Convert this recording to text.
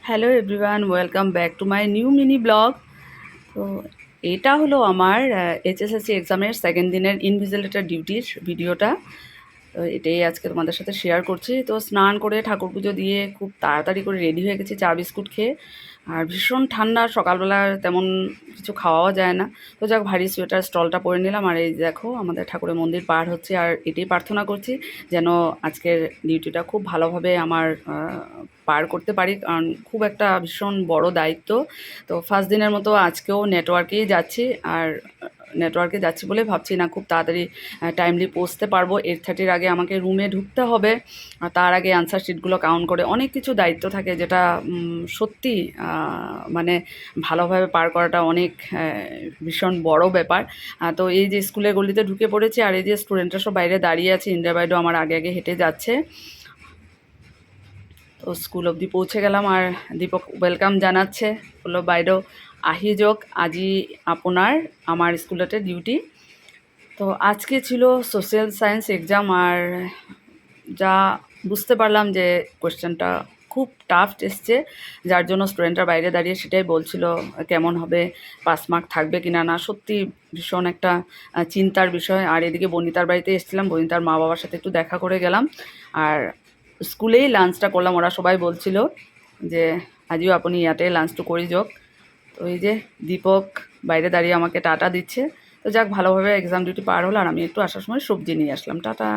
Hello everyone, welcome back to my new mini blog. তো এটা হলো আমার এইচএসএসসি এক্সামের সেকেন্ড দিনের ইনভিজিলেটর ডিউটির ভিডিওটা। তো এটাই আজকে তোমাদের সাথে শেয়ার করছি। তো স্নান করে ঠাকুর পুজো দিয়ে খুব তাড়াতাড়ি করে রেডি হয়ে গেছি চা বিস্কুট খেয়ে। আর ভীষণ ঠান্ডা, সকালবেলা তেমন কিছু খাওয়াও যায় না। তো যাক, ভারী সোয়েটার স্টলটা পরে নিলাম। আর এই দেখো, আমাদের ঠাকুরের মন্দির পার হচ্ছে। আর এটাই প্রার্থনা করছি যেন আজকের ডিউটিটা খুব ভালোভাবে আমার পার করতে পারি, কারণ খুব একটা ভীষণ বড় দায়িত্ব। তো ফার্স্ট দিনের মতো আজকেও নেটওয়ার্কেই যাচ্ছি। আর নেটওয়ার্কে যাচ্ছি বলে ভাবছি না খুব তাড়াতাড়ি টাইমলি পৌঁছতে পারবো। 8:30-র আগে আমাকে রুমে ঢুকতে হবে। আর তার আগে আনসার শিটগুলো কাউন্ট করে অনেক কিছু দায়িত্ব থাকে, যেটা সত্যি মানে ভালোভাবে পার করাটা অনেক ভীষণ বড় ব্যাপার। তো এই যে স্কুলের গলিতে ঢুকে পড়েছি, আর এই যে স্টুডেন্টরা সব বাইরে দাঁড়িয়ে আছে, ইন্দিরা বাইডও আমার আগে আগে হেঁটে যাচ্ছে। তো স্কুল অবধি পৌঁছে গেলাম। আর দীপক ওয়েলকাম জানাচ্ছে, বললো বাইদেউ আহি যোগ, আজি আপনার আমার স্কুলেতে ডিউটি। তো আজকে ছিল সোশ্যাল সায়েন্স এক্সাম। আর যা বুঝতে পারলাম যে কোয়েশ্চেনটা খুব টাফ এসছে, যার জন্য স্টুডেন্টরা বাইরে দাঁড়িয়ে সেটাই বলছিল কেমন হবে, পাস মার্ক থাকবে কিনা না। সত্যি ভীষণ একটা চিন্তার বিষয়। আর এদিকে বনিতার বাড়িতে এসেছিলাম, বনিতার মা বাবার সাথে একটু দেখা করে গেলাম। আর স্কুলেই লাঞ্চটা করলাম। ওরা সবাই বলছিল যে আজিও আপনি ইয়াতে লাঞ্চটা করি যোগ। তো এই যে দীপক বাইরে দাঁড়িয়ে আমাকে টাটা দিচ্ছে। তো যাক, ভালোভাবে এক্সাম ডিউটি পার হলো। আর আমি একটু আসার সময় সবজি নিয়ে আসলাম। টাটা।